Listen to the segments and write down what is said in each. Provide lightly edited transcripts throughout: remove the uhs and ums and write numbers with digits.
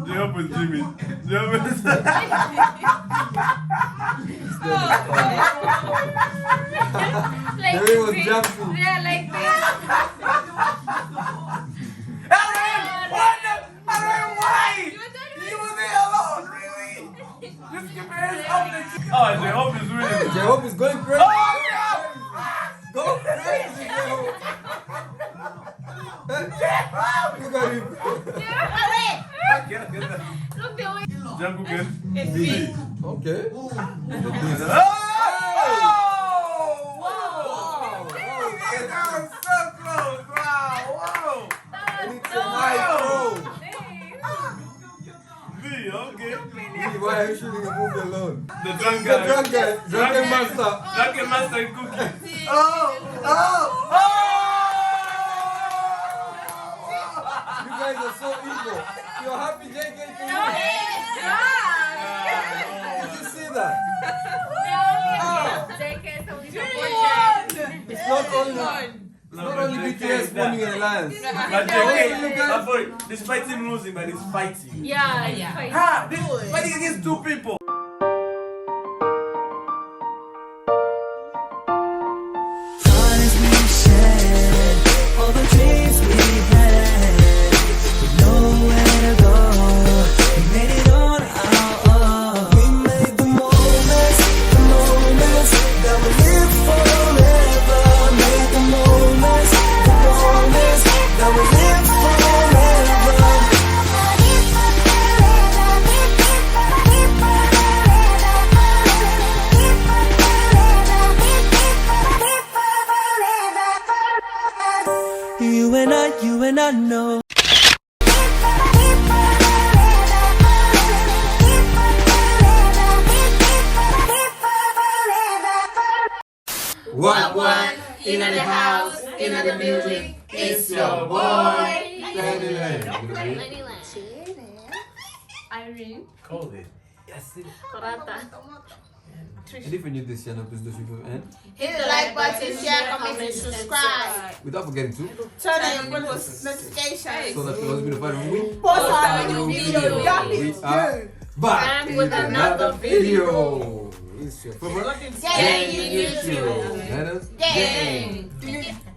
J-Hope is Jimmy. J-Hope is... Like There was jumping. Yeah, like this. Oh, J-Hope is winning. J-Hope is going crazy. Go crazy, J-Hope. Look at him. Look the way. Jump again. It's B. Okay. Okay. Why are you shooting a movie alone? The drunk The guy. drunken master. Drunken master and cookie. You guys are so evil. You're happy JK for you. Did you see that? It's not only BTS forming an alliance. But JK, boy, despite him losing, but he's fighting. Yeah. This fighting against two people. Times we shared, all the dreams we had, with nowhere to go. We made it on our own. We made the moments that will live forever. Made the moments that will live forever. You and I know. What? In the house, in the building, it's your boy. Irene. Call it. Korata. And if you're new to this channel, please do and Hit the like button, share, comment, and subscribe. without forgetting to Turn on your notifications. so that you always be notified when we Post our new video. we are back And with another video. It's your favorite Gang in YouTube. Let us Gang.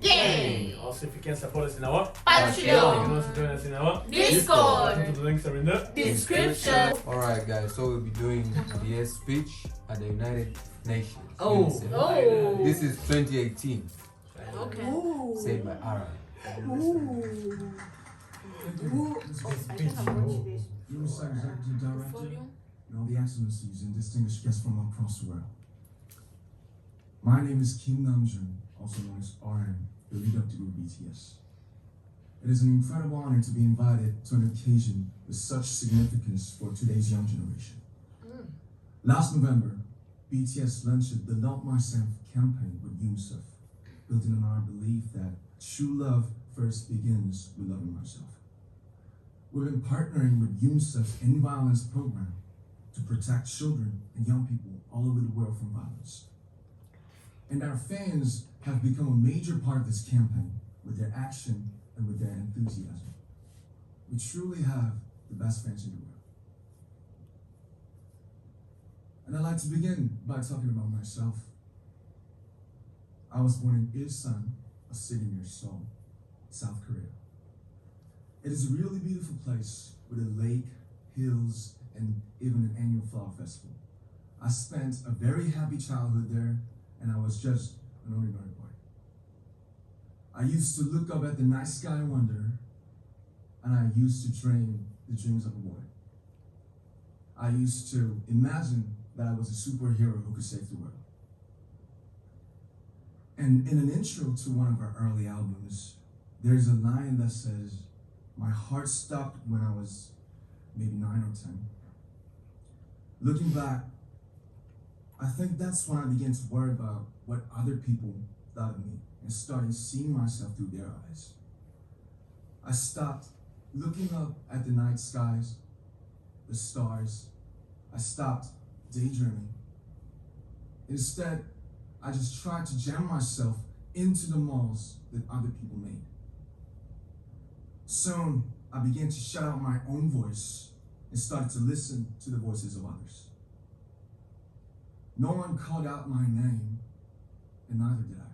Gang. Also, if you can support us in our you Patreon. can also join us in our Discord. The links are in the Description. Alright guys, so we'll be doing BTS speech at the United Nations. Oh. UNICEF. Oh. This is 2018. Okay. Said by Ara. UNICEF Executive Director, and all the excellencies and distinguished guests from across the world. My name is Kim Namjoon, also known as RM, the lead up to BTS. It is an incredible honor to be invited to an occasion with such significance for today's young generation. Last November, BTS launched the Love Myself campaign with UNICEF, building on our belief that true love first begins with loving myself. We've been partnering with UNICEF's End Violence program to protect children and young people all over the world from violence. And our fans have become a major part of this campaign with their action and with their enthusiasm. We truly have the best fans in the world. And I'd like to begin by talking about myself. I was born in Ilsan, a city near Seoul, South Korea. It is a really beautiful place with a lake, hills, and even an annual flower festival. I spent a very happy childhood there, and I was just an ordinary boy. I used to look up at the night sky and wonder, and I used to dream the dreams of a boy. I used to imagine that I was a superhero who could save the world. And in an intro to one of our early albums, there's a line that says, "My heart stopped when I was maybe 9 or 10. Looking back, I think that's when I began to worry about what other people thought of me and started seeing myself through their eyes. I stopped looking up at the night skies, the stars. I stopped daydreaming. Instead, I just tried to jam myself into the malls that other people made. Soon, I began to shut out my own voice and started to listen to the voices of others. No one called out my name, and neither did I.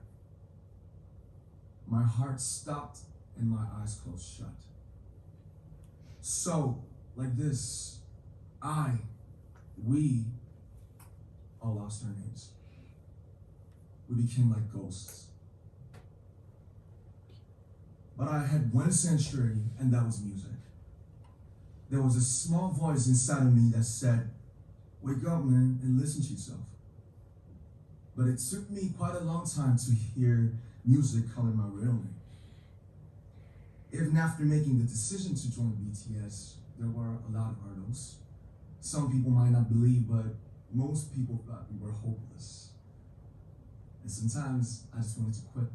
My heart stopped and my eyes closed shut. So, like this, we all lost our names. We became like ghosts. But I had one sanctuary, and that was music. There was a small voice inside of me that said, "Wake up, man, and listen to yourself." But it took me quite a long time to hear music calling my real name. Even after making the decision to join BTS, there were a lot of hurdles. Some people might not believe, but most people thought we were hopeless. And sometimes I just wanted to quit.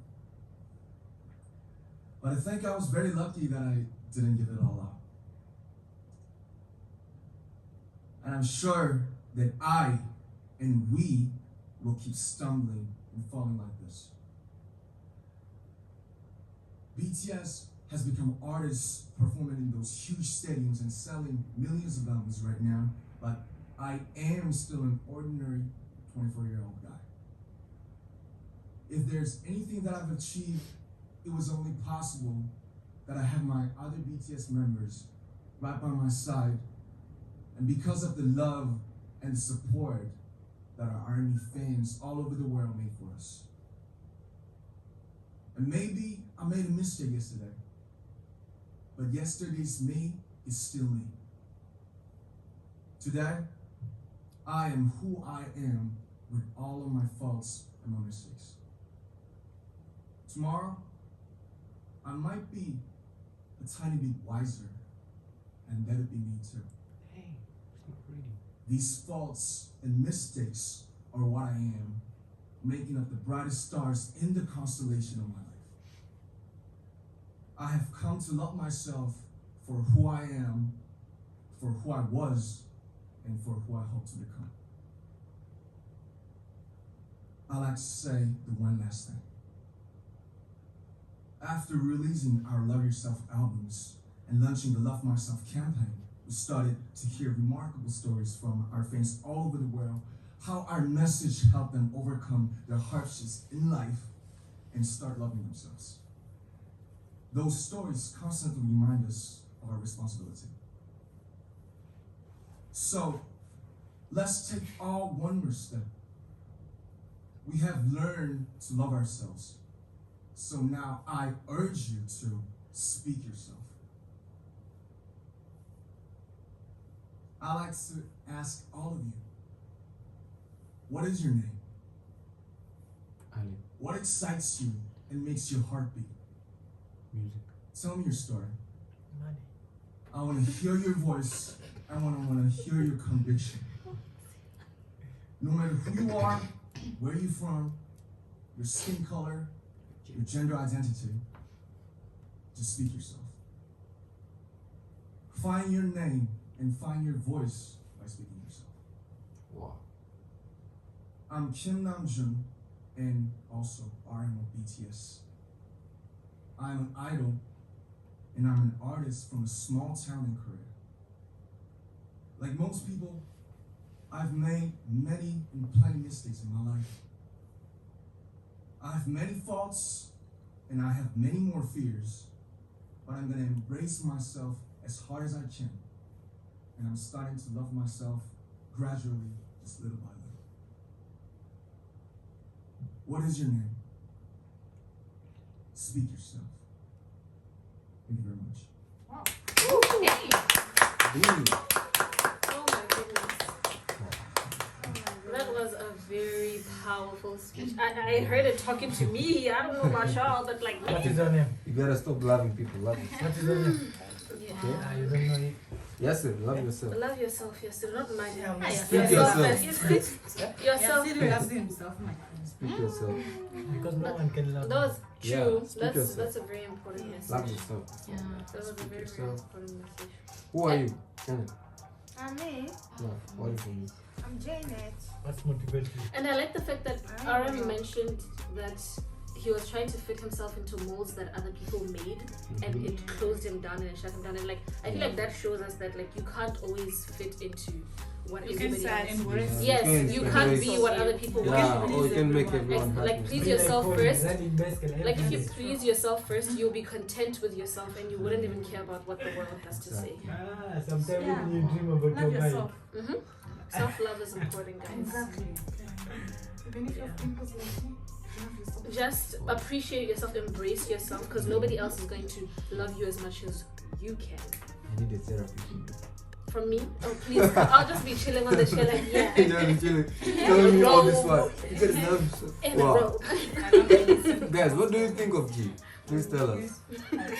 But I think I was very lucky that I didn't give it all up. And I'm sure that I and we will keep stumbling and falling like this. BTS has become artists performing in those huge stadiums and selling millions of albums right now, but I am still an ordinary 24-year-old guy. If there's anything that I've achieved, it was only possible that I have my other BTS members right by my side, and because of the love and the support that our ARMY fans all over the world made for us. And maybe I made a mistake yesterday, but yesterday's me is still me. Today, I am who I am with all of my faults and my mistakes. Tomorrow, I might be a tiny bit wiser, and that'll be me too. Hey, it's not reading. These faults and mistakes are what I am, making up the brightest stars in the constellation of my life. I have come to love myself for who I am, for who I was, and for who I hope to become. I like to say the one last thing. After releasing our Love Yourself albums and launching the Love Myself campaign, we started to hear remarkable stories from our fans all over the world, how our message helped them overcome their hardships in life and start loving themselves. Those stories constantly remind us of our responsibility. So, let's take all one more step. We have learned to love ourselves. So now I urge you to speak yourself. I like to ask all of you, what is your name? Ali. What excites you and makes your heart beat? Music. Tell me your story. Money. I want to hear your voice. I want to hear your conviction. No matter who you are, where you're from, your skin color, your gender identity, just speak yourself. Find your name and find your voice by speaking yourself. Wow. I'm Kim Namjoon and also RM of BTS. I'm an idol and I'm an artist from a small town in Korea. Like most people, I've made many and plenty mistakes in my life. I have many faults and I have many more fears, but I'm gonna embrace myself as hard as I can. And I'm starting to love myself gradually, just little by little. What is your name? Speak yourself. Thank you very much. Wow. Ooh. Oh my goodness. That was a very powerful speech. I heard it talking to me. I don't know about y'all, but like What is your name? You gotta stop loving people. Love yourself. What is your name? yeah. You don't know it. Yes, sir. Love yourself. Love yourself, yes, not my Speak yourself. Yourself. Speak yourself. Because no one can love. That was Yeah, true. speak yourself. That's a very important message. Love yourself. Yeah, that was a very, very yourself. important message. Who are you? Janet. I'm me. No, what is it? I'm Janet. What's motivates you? And I like the fact that RM mentioned that he was trying to fit himself into molds that other people made, and it closed him down and shut him down. And like I feel like that shows us that like you can't always fit into what everybody else. Yes, you can't be what other people want. or you can make everyone happy. Like please yourself first. Like if you please yourself first, you'll be content with yourself, and you wouldn't even care about what the world has to say. Sometimes you dream about your yourself. Self-love is important, guys. Exactly. Even if you have pimples like me, love yourself. Just appreciate yourself, embrace yourself, because nobody else is going to love you as much as you can. I need a therapy. From me? Oh please, I'll just be chilling on the chair like yeah. Just chilling. Telling me all this one. You gotta love yourself. In a row. Guys, what do you think of G? Please tell us.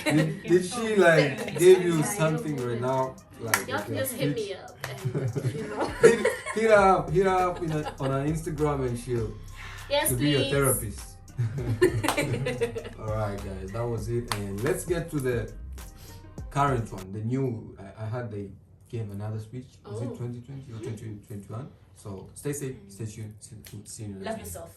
Did she like give you something right now? Like Y'all can just hit me up and you know. hit her up on her Instagram and she'll Yes, be your please. therapist. Alright guys, that was it, and let's get to the current one. The new I heard they gave another speech. Was it 2020 or 2021? So stay safe, stay tuned, see you in the next Love one. yourself.